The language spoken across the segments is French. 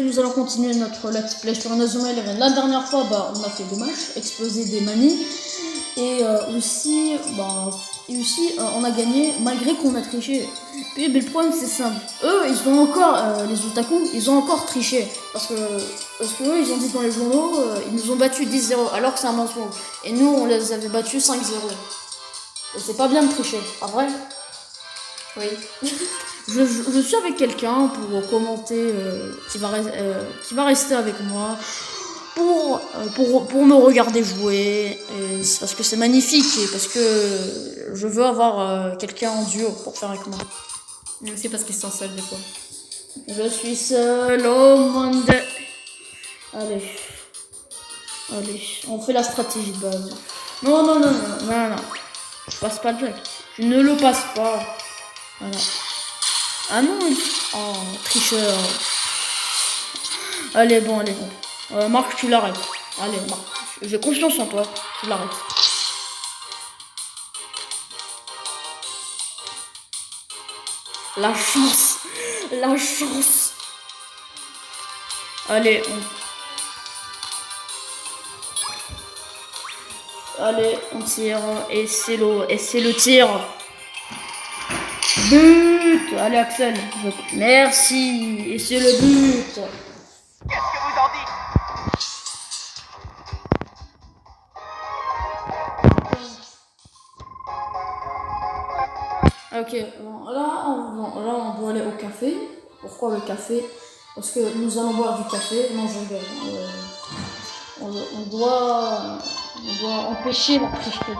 Nous allons continuer notre let's play sur Inazuma Eleven. La dernière fois, on a fait des matchs, explosé des manies, et aussi, on a gagné malgré qu'on a triché. Puis le problème c'est simple, eux ils ont encore, les otaku, ils ont encore triché, parce que eux ils ont dit dans les journaux, ils nous ont battu 10-0, alors que c'est un mensonge. Et nous on les avait battus 5-0. Et c'est pas bien de tricher, pas vrai? Oui. Je suis avec quelqu'un pour commenter, qui va rester avec moi pour me regarder jouer. Et c'est parce que c'est magnifique et parce que je veux avoir quelqu'un en duo pour faire avec moi. Mais aussi parce qu'ils sont seuls des fois. Je suis seul au monde. Allez, on fait la stratégie de base. Non, je passe pas le jack. Je ne le passe pas. Voilà. Ah non, oh, tricheur. Allez, bon. Marc, tu l'arrêtes. Allez, Marc, j'ai confiance en toi. Tu l'arrêtes. La chance. Allez, on tire. Et c'est le tir. But. Allez, Axel. Merci. Et c'est le but. Qu'est-ce que vous en dites? Ok, bon, là on doit aller au café. Pourquoi le café? Parce que nous allons boire du café. Non, je rigole. On doit empêcher la tricherie.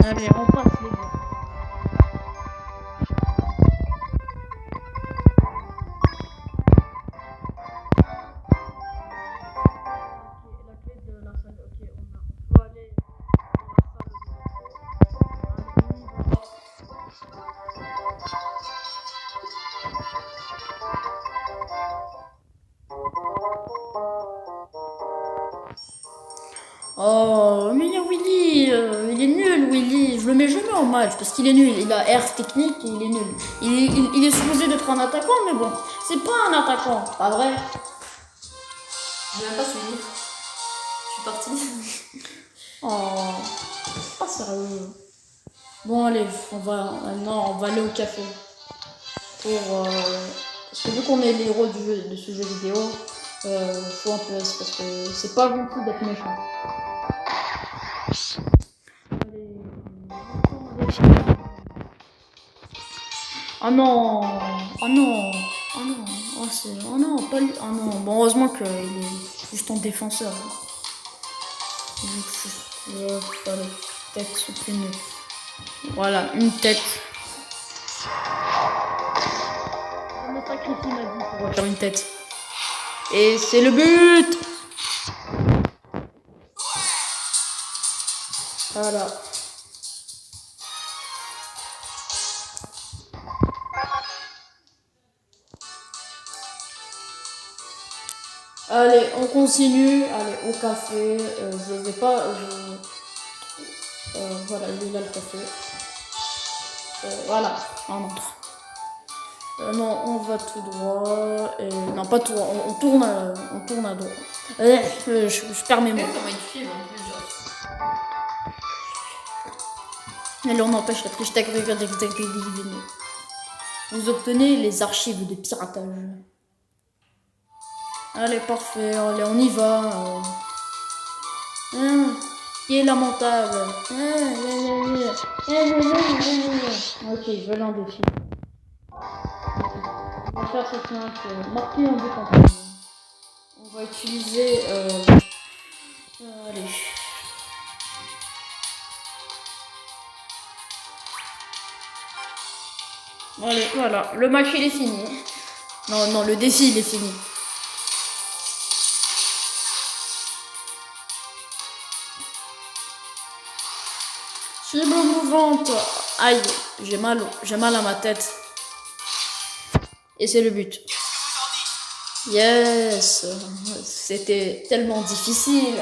Allez, on passe les gars. La clé de la salle, ok, on peut aller dans la salle. Oh, mais il y a Willy, il est nul Willy, je le mets jamais en match parce qu'il est nul, il a air technique et il est nul. Il est supposé d'être un attaquant, mais bon, c'est pas un attaquant, pas vrai? J'ai même pas suivi. Je suis partie. Oh, pas sérieux. Bon allez, on va aller au café. Parce que vu qu'on est les héros de ce jeu vidéo, faut un peu parce que c'est pas gentil d'être méchant. Oh non, pas lui. Oh non, bon heureusement qu'il est juste en défenseur. Voilà, tête supprimée. Voilà, une tête. Je me sacrifie ma vie pour faire une tête. Et c'est le but. Voilà. Allez, on continue. Allez, au café. Je vais pas. Voilà, il est là le café. Voilà, on entre. Non, on va tout droit. Non, pas tout droit. On tourne à droite. Je perds mes mots. Comment il filme en plus, genre. Allez, on empêche la triche. Vous obtenez les archives de piratage. Allez, parfait. Allez, on y va. Qui est lamentable. Ok, je veux l'un défi. On va faire cette simple. Marquer un but en premier. On va utiliser. Allez. Allez, voilà. Le match il est fini. Non, le défi il est fini. Cible mouvante. Aïe, j'ai mal à ma tête. Et c'est le but. Yes. C'était tellement difficile.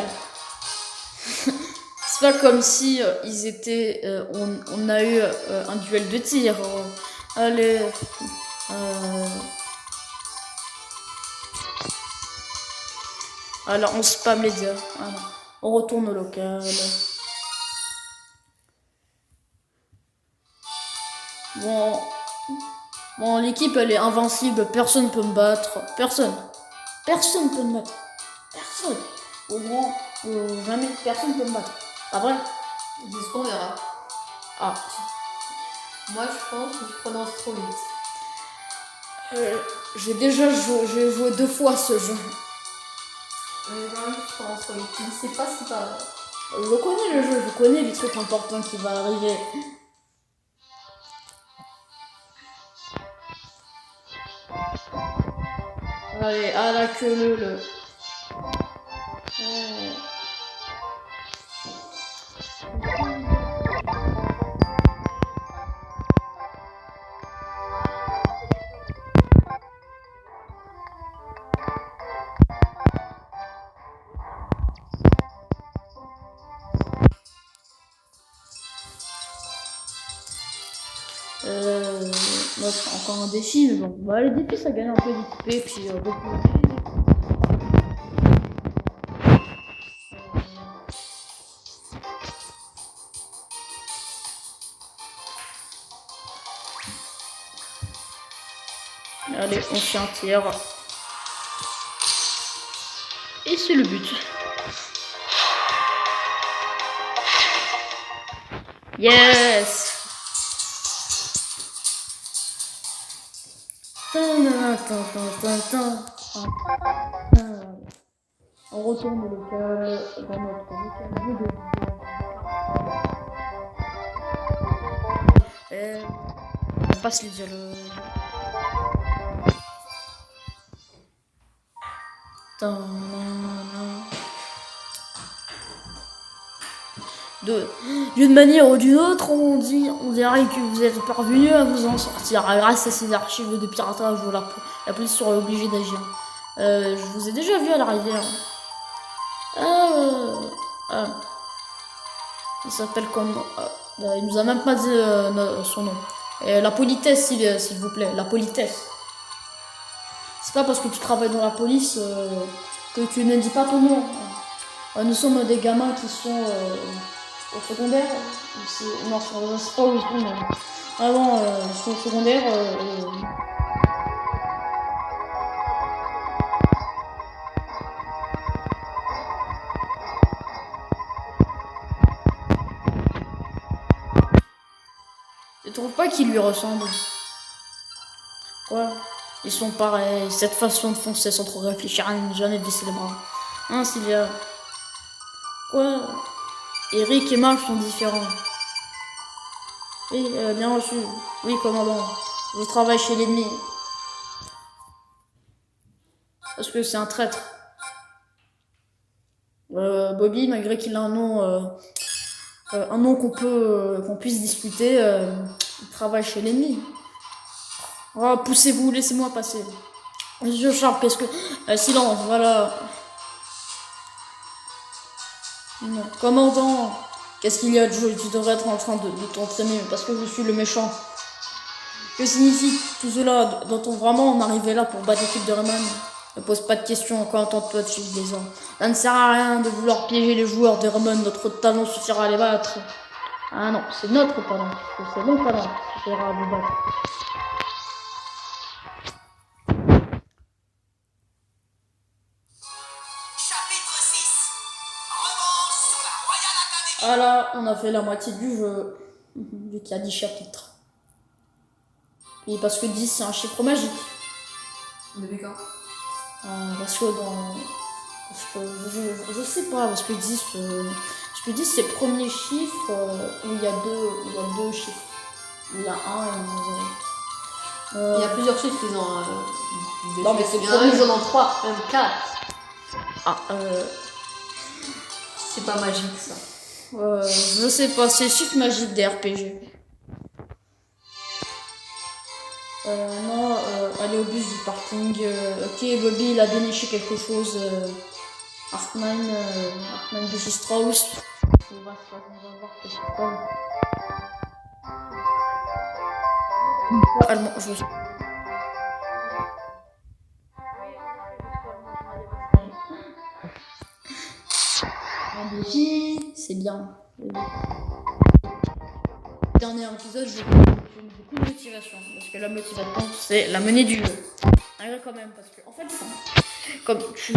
C'est pas comme si ils étaient. On a eu un duel de tir. Allez. Alors, on spam les dieux. Alors, on retourne au local. Bon, l'équipe, elle est invincible. Personne peut me battre. Personne. Personne peut me battre. Personne. Au moins, jamais. Personne peut me battre. Pas vrai? C'est ce qu'on verra. Ah. Moi, je pense que je prononce trop vite. J'ai déjà joué 2 fois ce jeu. Quand même, je prononce trop vite. Tu ne sais pas ce qui parle. Je connais le jeu, je connais les trucs importants qui vont arriver. Allez, à la queue le. Encore un défi, mais bon. Bah, les défis, ça gagne un peu d'XP, puis beaucoup. Allez, on fait un tiers. Et c'est le but. Yes! On retourne au local, dans notre local. Et on passe les dialogues. D'une manière ou d'une autre, on dirait que vous êtes parvenu à vous en sortir. Grâce à ces archives de piratage, la police sera obligée d'agir. Je vous ai déjà vu à l'arrivée. Il s'appelle comment? Il nous a même pas dit son nom. La politesse, s'il vous plaît. La politesse. C'est pas parce que tu travailles dans la police que tu ne dis pas ton nom. Nous sommes des gamins qui sont au secondaire. Non, c'est pas où ils sont. Vraiment, ils sont au secondaire. Je trouve pas qu'ils lui ressemblent. Quoi? Ils sont pareils. Cette façon de foncer sans trop réfléchir à ne jamais baisser les bras. Hein, Sylvia? Quoi? Eric et Marc sont différents. Oui, bien reçu. Oui, commandant. Je travaille chez l'ennemi. Parce que c'est un traître. Bobby, malgré qu'il a un nom qu'on puisse discuter, il travaille chez l'ennemi. Oh, poussez-vous, laissez-moi passer. Monsieur Sharp, qu'est-ce que... silence, voilà. Non. Commandant, qu'est-ce qu'il y a de jeu? Tu devrais être en train de t'entraîner parce que je suis le méchant. Que signifie tout cela? Doit-on vraiment en arriver là pour battre l'équipe de Rayman? Ne pose pas de questions, contente-toi de suivre des ordres. Ça ne sert à rien de vouloir piéger les joueurs de Rayman, notre talent suffira à les battre. Ah non, c'est notre talent, c'est mon talent qui suffira à vous battre. Ah là, on a fait la moitié du jeu, vu qu'il y a 10 chapitres. Et parce que 10 c'est un chiffre magique. Depuis quand? Parce que je sais pas, parce que 10 c'est le premier chiffre où il y a deux chiffres. Il y a 1 et 0. Il y a plusieurs chiffres qu'ils ont. Non mais c'est ils en ont 3, même 4. C'est pas magique ça. Je sais pas, c'est le chiffre magique des RPG. Non, aller au bus du parking. Ok, Bobby, il a déniché quelque chose. Hartman de Strauss. On va voir ce que c'est. Allemand, je un défi, c'est bien. Dernier épisode, j'ai beaucoup de motivation. Parce que la motivation, c'est la monnaie du jeu. Malgré quand même, parce que en fait, comme tu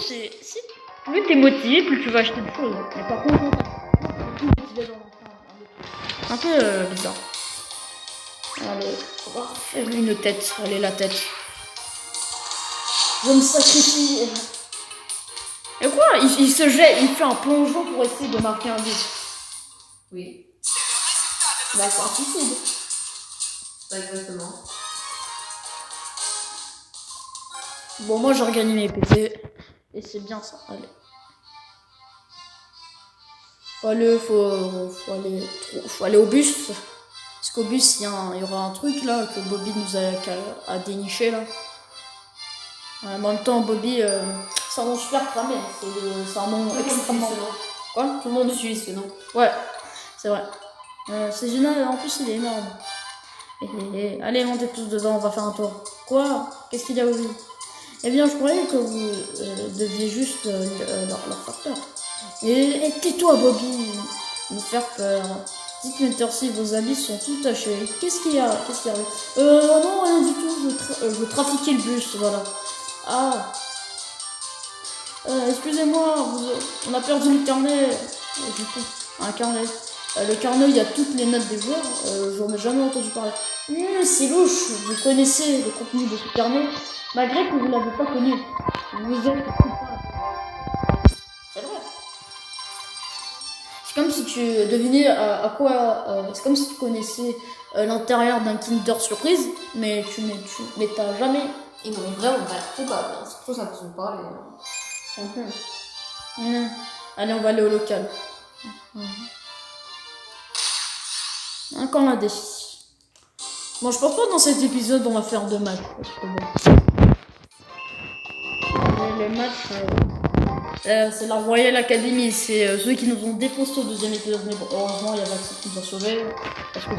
c'est si plus t'es motivé, plus tu vas acheter des choses. Mais par contre, quand t'es motivé dans un peu bizarre. Allez, on va faire une tête. Allez, la tête. Je me sacrifie. Et quoi il se jette, il fait un plongeon pour essayer de marquer un but. Oui, Bah, c'est un suicide. pas exactement. Bon, moi j'ai regagné mes PC. Et c'est bien ça. Allez. Faut aller au bus. Parce qu'au bus, il y aura un truc là que Bobby nous a déniché là. En même temps, Bobby, c'est un nom super cramé. C'est un nom extrêmement. Quoi? Tout le monde utilise ce nom. Ouais, c'est vrai. C'est génial, en plus il est énorme. Allez, montez tous dedans, on va faire un tour. Quoi? Qu'est-ce qu'il y a, Bobby? Eh bien, je croyais que vous deviez juste leur faire peur. Et tais-toi, Bobby, nous faire peur. Dites Winter si vos habits sont tout tachés. Qu'est-ce qu'il y a? Non, rien du tout, je trafiquais le bus, voilà. Ah, excusez-moi, on a perdu le carnet. Un carnet. Le carnet, il y a toutes les notes des joueurs. J'en ai jamais entendu parler. C'est louche, vous connaissez le contenu de ce carnet, malgré que vous ne l'avez pas connu. Vous êtes coupable. C'est vrai. C'est comme si tu devinais à quoi. C'est comme si tu connaissais l'intérieur d'un Kinder Surprise, mais t'as jamais. Ils m'ont vraiment pas l'air coupable. Hein. C'est trop ça qu'ils ont parlé. Allez, on va aller au local. Encore un défi. Bon, je pense pas dans cet épisode on va faire 2 matchs. Parce que bon. Les matchs, c'est la Royal Academy. C'est ceux qui nous ont défoncé au 2e épisode. Mais bon, heureusement, il y a Maxime qui nous a sauvés. Parce que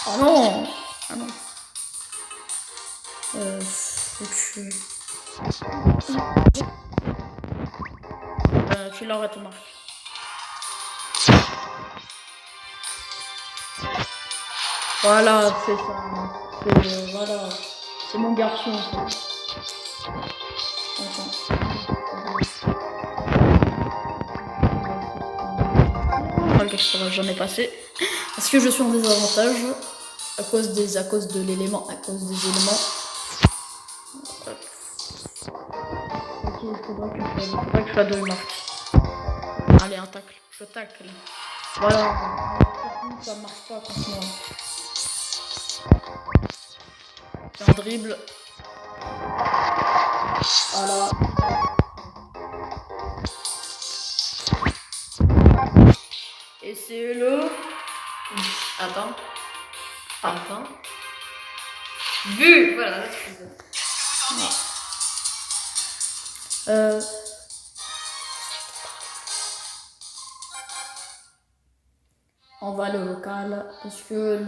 oh non! Ah non. Tu l'arrêtes au marque. Voilà, c'est ça. Voilà. C'est mon garçon, ça. Malgré que ça va jamais passer. Parce que je suis en désavantage. À cause des éléments. Ok, il faudra que je fasse 2 marques. Allez, un tacle. Je tacle. Voilà. Ça marche pas contre moi. C'est un dribble. Voilà. Et c'est le... Attends. Vu. Voilà, là tu faisais. On va aller au local parce que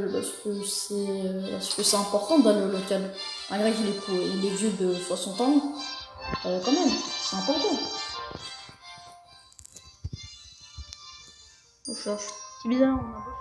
c'est important d'aller au local. Malgré qu'il est vieux de 60 ans, quand même, c'est important. On cherche. C'est bizarre, on a beau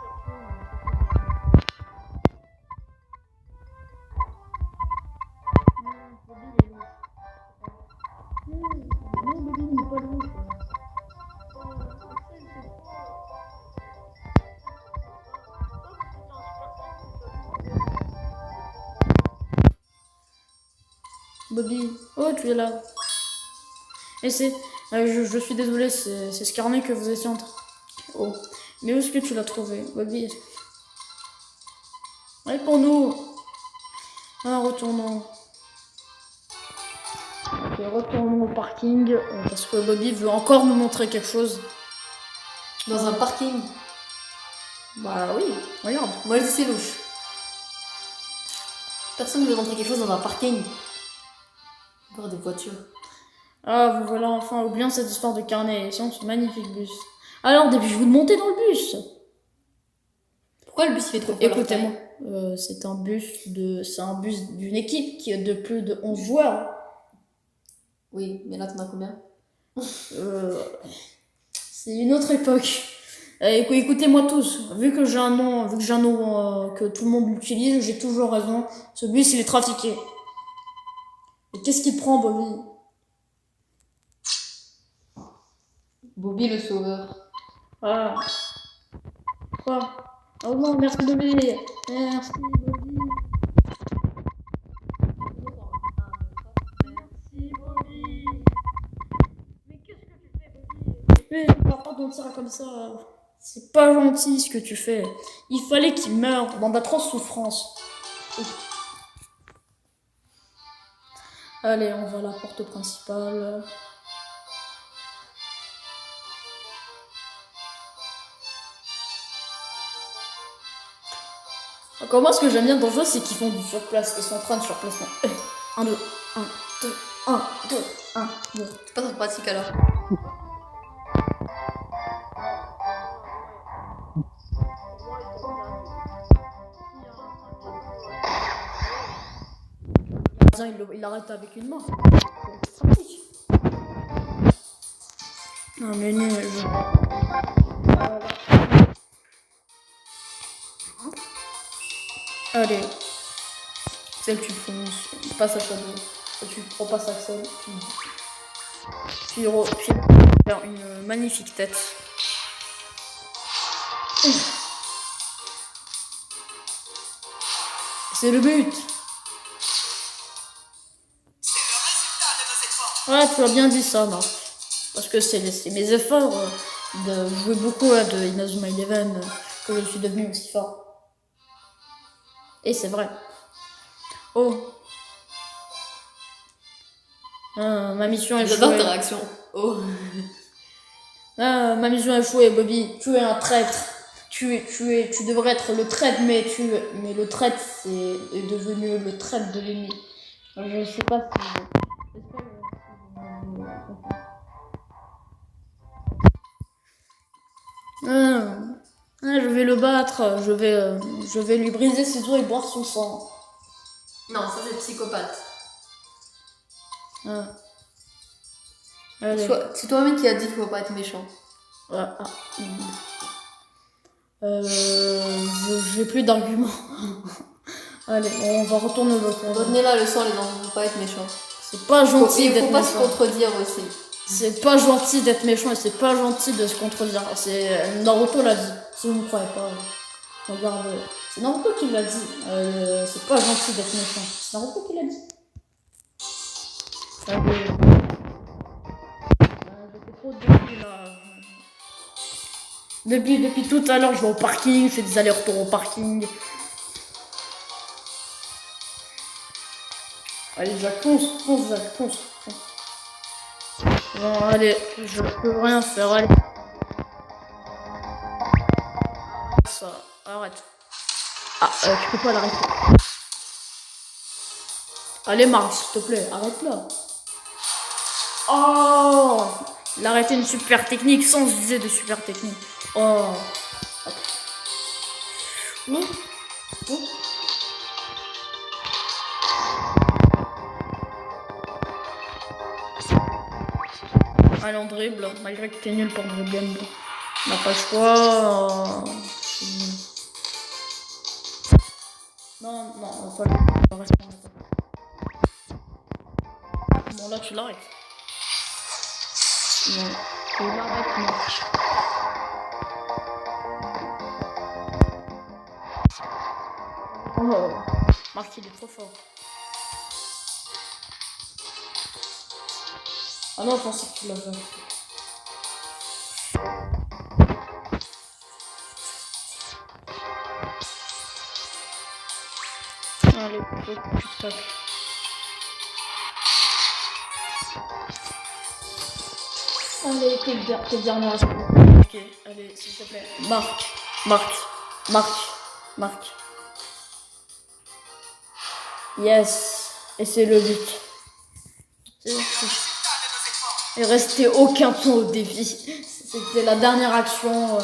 Bobby, oh tu es là. Et je suis désolé, c'est ce carnet que vous étiez en train. Oh, mais où est-ce que tu l'as trouvé, Bobby? Réponds-nous. Ah, retournons. Ok, retournons au parking parce que Bobby veut encore nous montrer quelque chose. Dans un parking. Bah oui, regarde. Moi je dis c'est louche. Personne ne veut montrer quelque chose dans un parking. Encore des voitures. Ah, vous voilà enfin oubliant cette histoire de carnet. Sinon, c'est un magnifique bus. Alors, dépêchez-vous de monter dans le bus. Pourquoi le bus il fait trop peur? Écoutez-moi, c'est un bus d'une équipe qui est de plus de 11 joueurs. Oui, mais là t'en as combien? Euh, c'est une autre époque. Écoutez-moi tous, vu que j'ai un nom, que tout le monde l'utilise, j'ai toujours raison. Ce bus, il est trafiqué. Et qu'est-ce qu'il prend, Bobby? Bobby le sauveur. Ah. Quoi? Oh non, merci Bobby. Merci Bobby. Merci Bobby. Mais qu'est-ce que tu fais, Bobby? Mais tu vas pas mentir comme ça. C'est pas gentil ce que tu fais. Il fallait qu'il meure dans d'atroces souffrances. Allez, on va à la porte principale. Encore moi, ce que j'aime bien dans le jeu, c'est qu'ils font du surplace. Ils sont en train de surplacer. 1, 2, 1, 2, 1, 2, 1, 2. C'est pas très pratique alors. Il arrête avec une main. C'est pratique. Non mais nul. Allez. Celle tu fonces. Passe à Shadow. Tu repasses Axel. Puis faire une magnifique tête. C'est le but. Ouais, tu as bien dit ça, Marc. Parce que c'est mes efforts de jouer beaucoup à de Inazuma Eleven que je suis devenu aussi fort. Et c'est vrai. Oh. Ma mission est J'adore échouée. ta réaction. Oh. Ma mission est échouée, Bobby. Tu es un traître. Tu devrais être le traître, mais le traître est devenu le traître de l'ennemi. Je sais pas si. Je vais le battre, je vais lui briser ses os et boire son sang. Non, ça c'est psychopathe. Allez. C'est toi-même qui as dit qu'il faut pas être méchant. J'ai plus d'arguments. Allez, on va retourner l'autre. Retenez la leçon, les enfants, faut pas être méchant. C'est pas gentil d'être Faut pas méchant. se contredire aussi. C'est pas gentil d'être méchant et c'est pas gentil de se contredire. C'est Naruto l'a dit. Si vous ne croyez pas, regarde. C'est Naruto qui l'a dit. C'est pas gentil d'être méchant. C'est Naruto qui l'a dit. J'ai trop de bruit là. Depuis tout à l'heure, je vais au parking, je fais des allers-retours au parking. Allez, Jacques, fonce, Jacques, fonce. Bon, allez, je peux rien faire, allez. Ça, arrête. Tu peux pas l'arrêter. Allez, Marc, s'il te plaît, arrête là. Oh, il a arrêté une super technique sans viser de super technique. Oh. Allez, on dribble, malgré que t'es nul pour dribbler. On n'a pas le choix. Non, on va pas rester en attaque. Bon, là, tu l'arrêtes. Non, tu l'arrêtes, Marc. Oh, Marc, il est trop fort. Ah non, je pensais que tu l'avais. Allez, faut que tu tapes. Allez, t'es dernière. Ok, allez, s'il te plaît. Marc. Yes, et c'est le but. Il restait aucun point au défi. C'était la dernière action.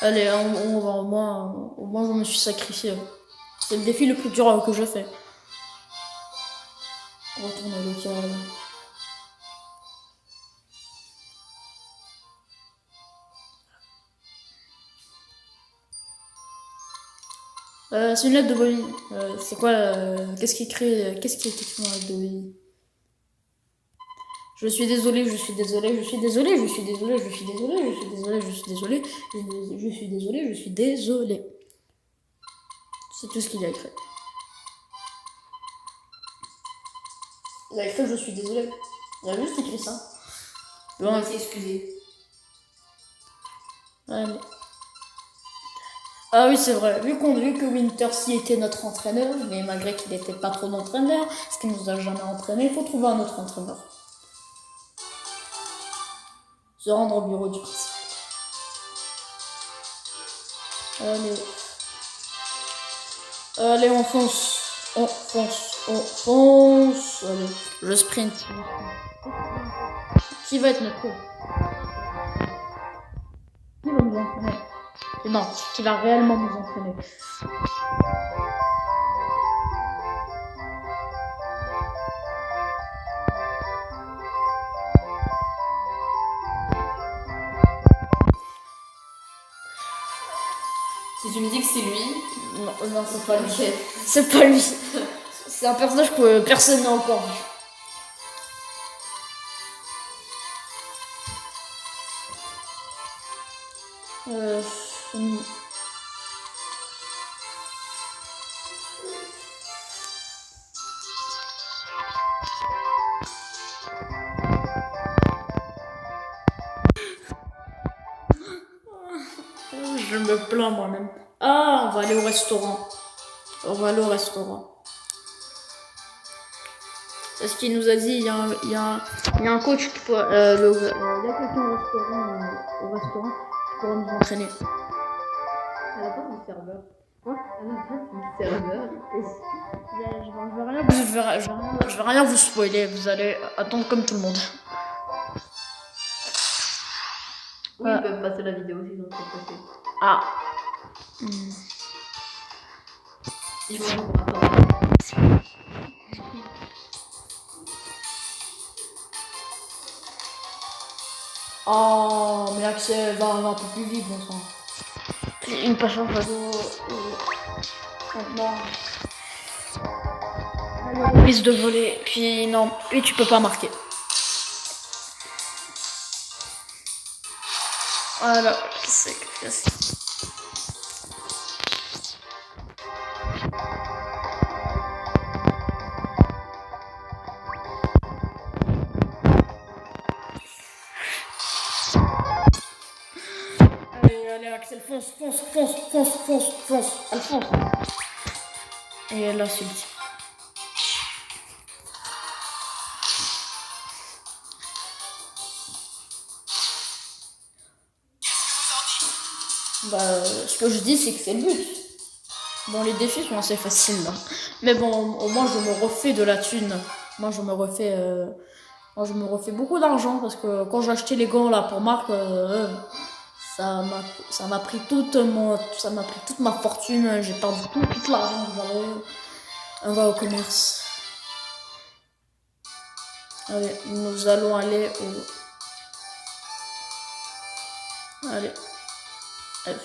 Allez, on va au moins je me suis sacrifié. C'est le défi le plus dur que je fais. Retourne à local. C'est une lettre de Bobby. C'est quoi qu'est-ce qui est écrit dans la lettre de Bobby? Je suis désolé, je suis désolé, je suis désolé, je suis désolé, je suis désolé, je suis désolé, je suis désolé, je suis désolé, je suis désolé. C'est tout ce qu'il a écrit. Il a écrit je suis désolé. Il a juste écrit ça. On va s'excuser. Allez. Ah oui, c'est vrai. Vu que Wintersea était notre entraîneur, mais malgré qu'il n'était pas trop d'entraîneur, ce qui nous a jamais entraîné, il faut trouver un autre entraîneur. Se rendre au bureau du principal. Allez. Allez, on fonce. On fonce. On fonce. Allez, je sprint. Qui va être notre coach? Qui va nous entraîner? Non, qui va réellement nous entraîner. Si tu me dis que c'est lui, Non, c'est pas lui. ok. C'est pas lui. C'est un personnage que personne n'a encore vu. Hmm. Je me plains moi-même. Ah, on va aller au restaurant. On va aller au restaurant. Parce qu'il nous a dit, il y a un coach qui peut, il y a quelqu'un au restaurant qui pourra nous entraîner. À la place du serveur. Quoi? À la place du serveur. Je vais rien vous spoiler, vous allez attendre comme tout le monde. Oui, ils peuvent passer la vidéo s'ils ont trop passé. Ah. Ils vont nous attendre. Oh, mais Axel, va un peu plus vite, bon sang. Une passion cadeau. Maintenant. Prise de voler, puis non, puis tu peux pas marquer. Voilà, c'est que c'est. Allez, Axel, fonce, elle fonce. Et elle insulte. Bah, ce que je dis, c'est que c'est le but. Bon, les défis sont assez faciles, là. Mais bon, au moins, je me refais de la thune. Moi, je me refais beaucoup d'argent, parce que quand j'ai acheté les gants, là, pour Marc, ça m'a pris toute ma fortune. J'ai perdu toute l'argent que j'avais. On va au commerce. Allez, nous allons aller au... Allez.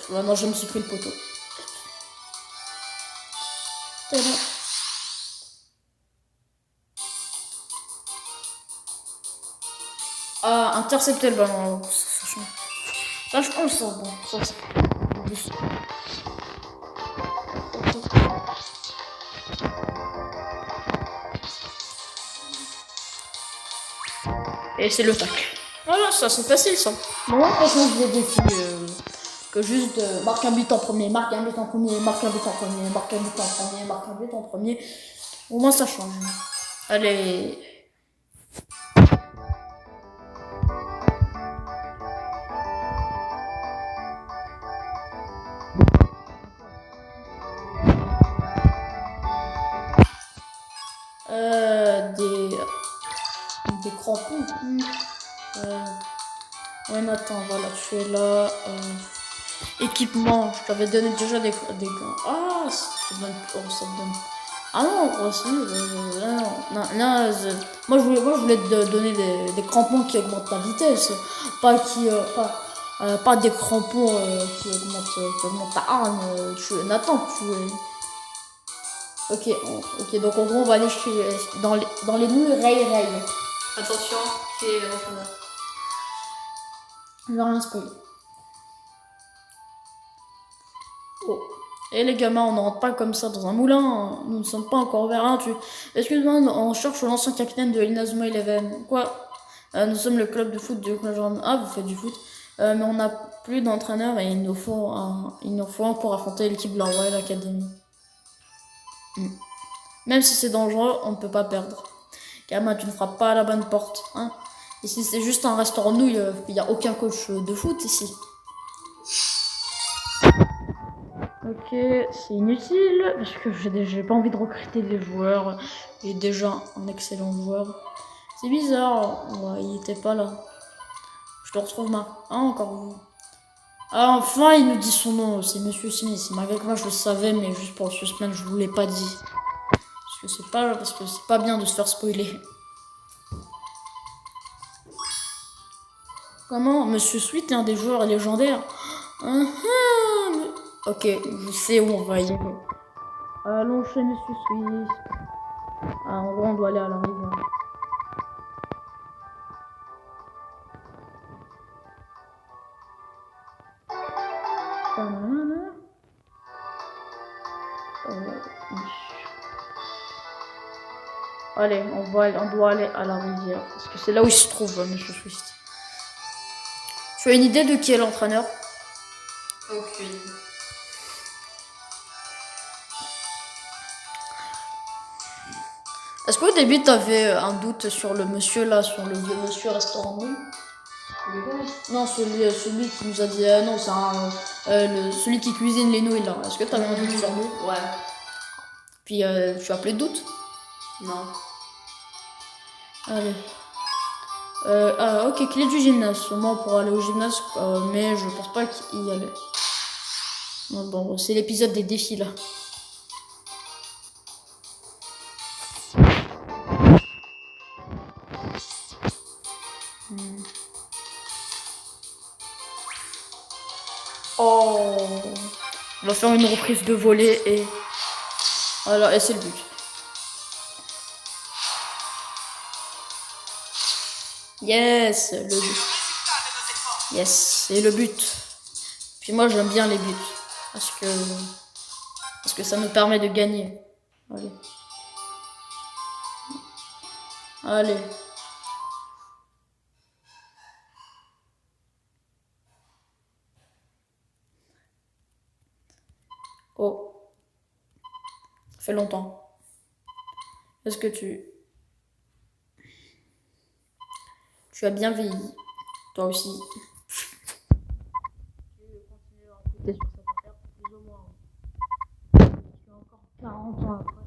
Maintenant, je me suis pris le poteau. Tada. Ah, intercepter le ballon. Ça, je pense, ça, bon. Ça, c'est... Et c'est le tac. Voilà, ça, c'est facile, ça. Bon, franchement, je des défis que juste marque un but en premier, marque un but en premier, marque un but en premier, marque un but en premier, marque un but en premier. Au moins, ça change. Allez. Des crampons. Ouais, Nathan, voilà, tu es là. Équipement, je t'avais donné déjà des gants. Ah, ça te donne. Oh, ça te donne. Ah non, oh, si, non, moi je voulais te donner des crampons qui augmentent ta vitesse, pas pas des crampons qui augmentent ta arme. Nathan, tu es. Ok, ok, donc en gros on va aller dans les nouilles Ray. Attention, qui est l'entraîneur. Je vais rien spoiler. Oh. Et les gamins, on ne rentre pas comme ça dans un moulin, hein. Nous ne sommes pas encore vers un. Excuse-moi, on cherche l'ancien capitaine de l'Inazuma Eleven. Quoi? Nous sommes le club de foot du collège. Ah, vous faites du foot. Mais on n'a plus d'entraîneur et il nous faut un pour affronter l'équipe de la Royal Academy. Même si c'est dangereux, on ne peut pas perdre. Gamin, tu ne frappes pas à la bonne porte. Hein? Ici, c'est juste un restaurant de nouilles. Il n'y a aucun coach de foot ici. Ok, c'est inutile parce que j'ai pas envie de recruter des joueurs. Il est déjà un excellent joueur. C'est bizarre, ouais, il était pas là. Je te retrouve Marc. Ah, encore vous. Ah, enfin, il nous dit son nom, c'est Monsieur Smith. Malgré que moi je le savais, mais juste pour le suspense, je vous l'ai pas dit. Parce que c'est pas bien de se faire spoiler. Comment? Monsieur Sweet est un des joueurs légendaires. Ok, je sais où on va y aller. Allons chez Monsieur Sweet. Ah, en gros, on doit aller à la rivière. Allez, on doit aller à la rivière. Parce que c'est là où il se trouve, Monsieur Swift. Tu as une idée de qui est l'entraîneur? Aucune. Est-ce qu'au début, t'avais un doute sur le monsieur là, sur le vieux monsieur restaurant? Non, celui qui nous a dit non, c'est celui qui cuisine les nouilles là. Est-ce que t'avais un doute sur lui? Ouais. Puis tu as plus de doute? Non. Allez. Ok, clé du gymnase. Sûrement pour aller au gymnase, mais je pense pas qu'il y allait. Bon, c'est l'épisode des défis là. Oh, on va faire une reprise de volée et voilà, et c'est le but. Yes, le but. Yes, c'est le but. Puis moi j'aime bien les buts parce que ça me permet de gagner. Allez. Allez. Oh. Ça fait longtemps. Est-ce que tu as bien vieilli? Toi aussi. Tu veux continuer à enquêter sur cette affaire plus ou moins. Tu as encore 40 ans après.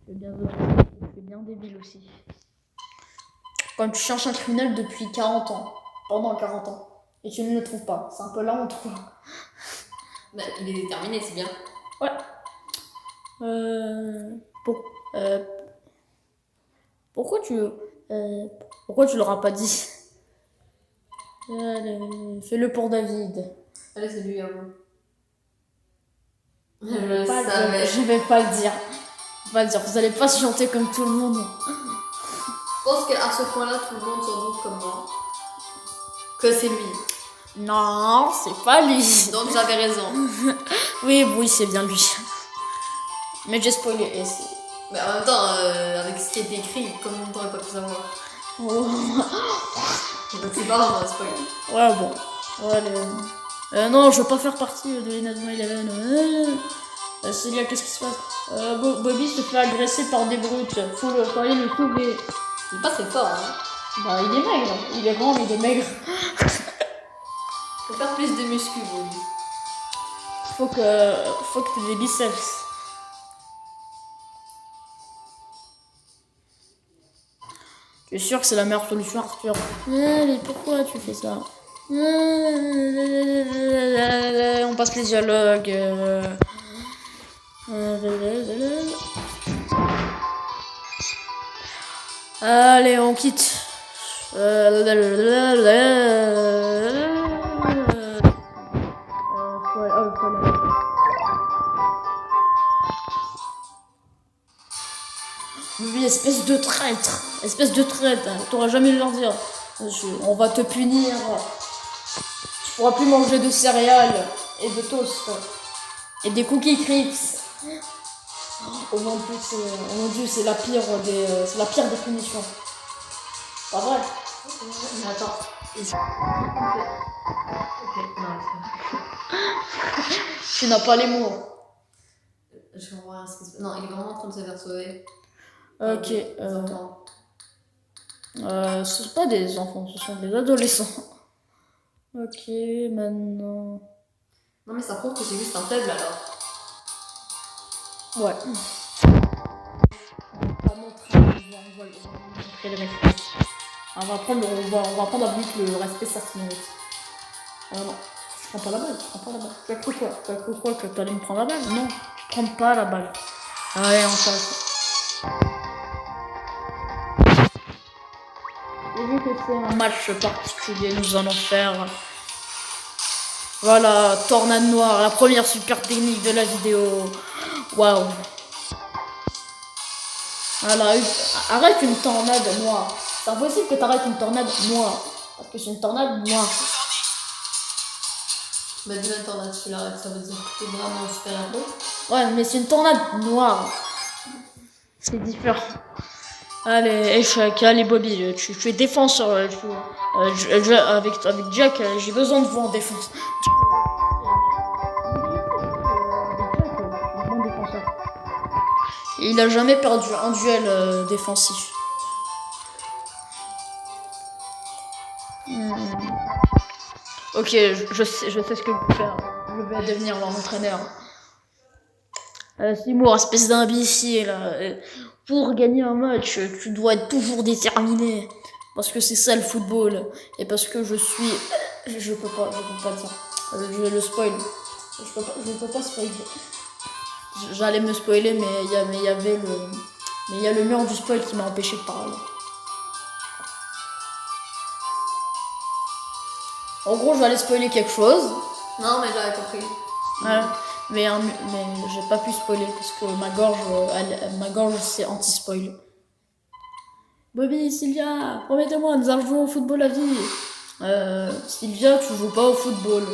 Tu es bien débile aussi. Quand tu cherches un criminel depuis 40 ans. Pendant 40 ans. Et tu ne le trouves pas. C'est un peu la honte quoi. Bah, il est déterminé, c'est bien. Ouais. Pourquoi tu l'auras pas dit? Allez, fais-le pour David. Allez, c'est lui, hein. Je vais pas le dire. Vous allez pas se chanter comme tout le monde. Je pense qu'à ce point-là, tout le monde s'en doute comme moi. Que c'est lui. Non, c'est pas lui. Donc j'avais raison. Oui, c'est bien lui. Mais j'ai spoilé. Mais en même temps, avec ce qui était écrit, comment on pourrait pas pu savoir? Oh. Donc c'est pas grave, on va spoiler. Ouais, bon. Allez. Non, je veux pas faire partie de l'Inazuma Eleven. Célia, qu'est-ce qui se passe? Bobby se fait agresser par des brutes. Faut aller le sauver. Il est pas très fort, hein. Bah, il est maigre. Il est grand, mais il est maigre. Faut faire plus de muscu, Bobby. Faut que tu aies des biceps. Tu es sûr que c'est la meilleure solution, Arthur? Mais pourquoi tu fais ça? On passe les dialogues. Allez, on quitte. Oui, espèce de traître. Espèce de traître. T'auras jamais leur dire. On va te punir. Tu pourras plus manger de céréales et de toast. Et des cookies crisps. Oh mon dieu, c'est la pire des punitions. Pas vrai? Mais attends. Ok, non, Tu n'as pas les mots. je comprends rien ce qui se passe. Non, il est vraiment en train de se faire sauver. Ok. Des enfants. Ce sont pas des enfants, ce sont des adolescents. Ok, maintenant. Non, mais ça prouve que c'est juste un faible alors. Ouais. On va montrer le respect. On va apprendre à lui que le respect ça se mérite. Non, je prends pas la balle, Tu as cru quoi? Que t'allais me prendre la balle? Non, je prends pas la balle. Allez, on passe. Et vu que c'est un match particulier, nous allons faire. Voilà, tornade noire, la première super technique de la vidéo. Waouh. Voilà, arrête une tornade noire. C'est impossible que t'arrêtes une tornade noire. Parce que c'est une tornade noire. Bah, dis même tornade, tu l'arrêtes, ça veut dire que t'es vraiment un super héros. Ouais, mais c'est une tornade noire. C'est différent. Allez, échec, allez Bobby, tu es défenseur. Avec Jack, j'ai besoin de vous en défense. Il a jamais perdu un duel défensif. Ok, je sais ce que je vais faire. Je vais devenir leur entraîneur. Seymour, espèce d'imbécile. Pour gagner un match, tu dois être toujours déterminé. Parce que c'est ça le football. Et parce que je suis... Je peux pas dire. Je le spoil. Je peux pas spoiler. J'allais me spoiler, mais il y a le mur du spoil qui m'a empêché de parler. En gros, je vais aller spoiler quelque chose. Non, mais j'avais compris. Ouais. Mais j'ai pas pu spoiler parce que ma gorge c'est anti-spoil. Bobby, Sylvia, promettez-moi, nous allons jouer au football à vie. Sylvia, tu joues pas au football.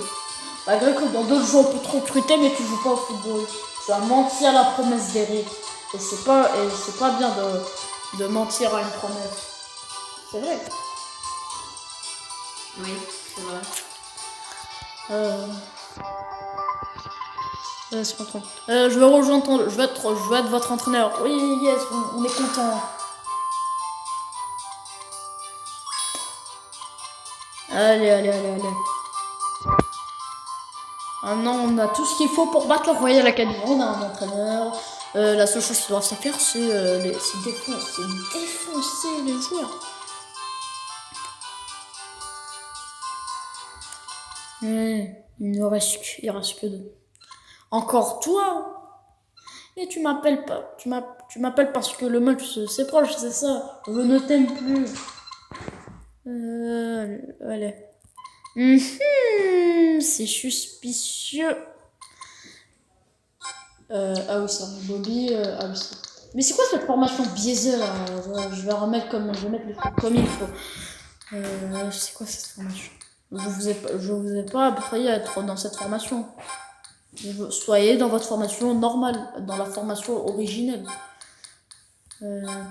Malgré que dans d'autres jeux on peut te recruter, mais tu joues pas au football. Tu as menti à la promesse d'Eric. Et c'est pas bien de mentir à une promesse. C'est vrai. Oui, c'est vrai. C'est pas trop. Je vais rejoindre je vais être votre entraîneur. Oui, yes, on est content. Allez. Maintenant, on a tout ce qu'il faut pour battre le Royal Academy. On a un entraîneur. La seule chose qui doit se faire, c'est défoncer les joueurs. Il reste que deux. Encore toi? Et tu m'appelles pas. Tu m'appelles parce que le match c'est proche, c'est ça. Je ne t'aime plus. Allez. C'est suspicieux. Ah oui, c'est un Bobby. Ah oui, mais c'est quoi cette formation biaisée là? Je vais remettre les trucs comme il faut. C'est quoi cette formation? Je vous ai pas appris à être dans cette formation. Soyez dans votre formation normale, dans la formation originelle. Non,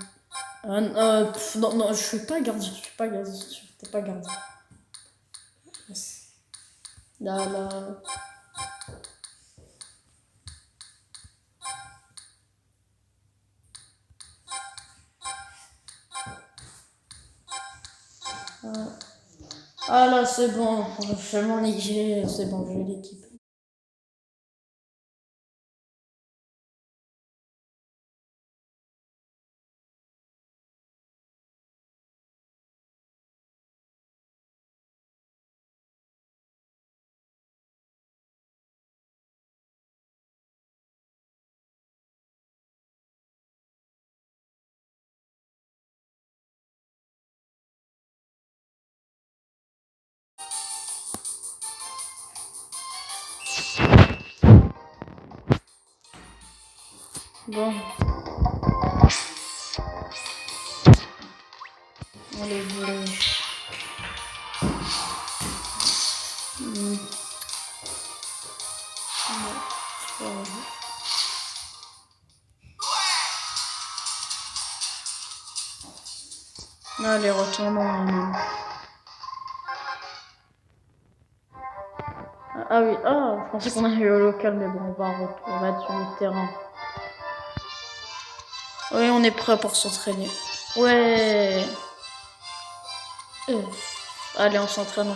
je suis pas gardien. T'es pas gardien. Là. Ah là, c'est bon. Je vais m'en négliger. C'est bon, j'ai l'équipe. Bon. Allez, voler. Allez, retournons. Ah oui, je pensais qu'on allait au local, mais bon, on va être sur le terrain. Oui, on est prêt pour s'entraîner. Ouais. Allez, on s'entraîne.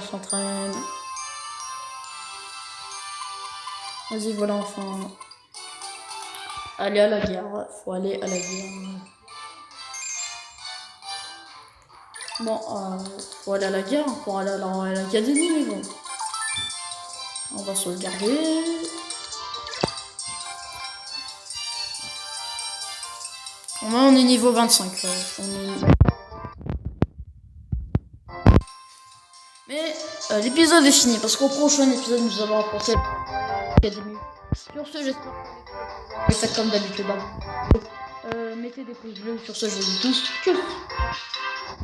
Vas-y, voilà, enfin. Allez à la guerre, faut aller à la guerre. Bon, faut aller à la guerre, pour aller à l'académie, mais bon. On va sauvegarder. On est niveau 25. Mais l'épisode est fini, parce qu'au prochain épisode, nous allons affronter l'académie. Sur ce, j'espère que vous faites comme d'habitude. Mettez des pouces bleus. Sur ce, je vous dis tous tchuss.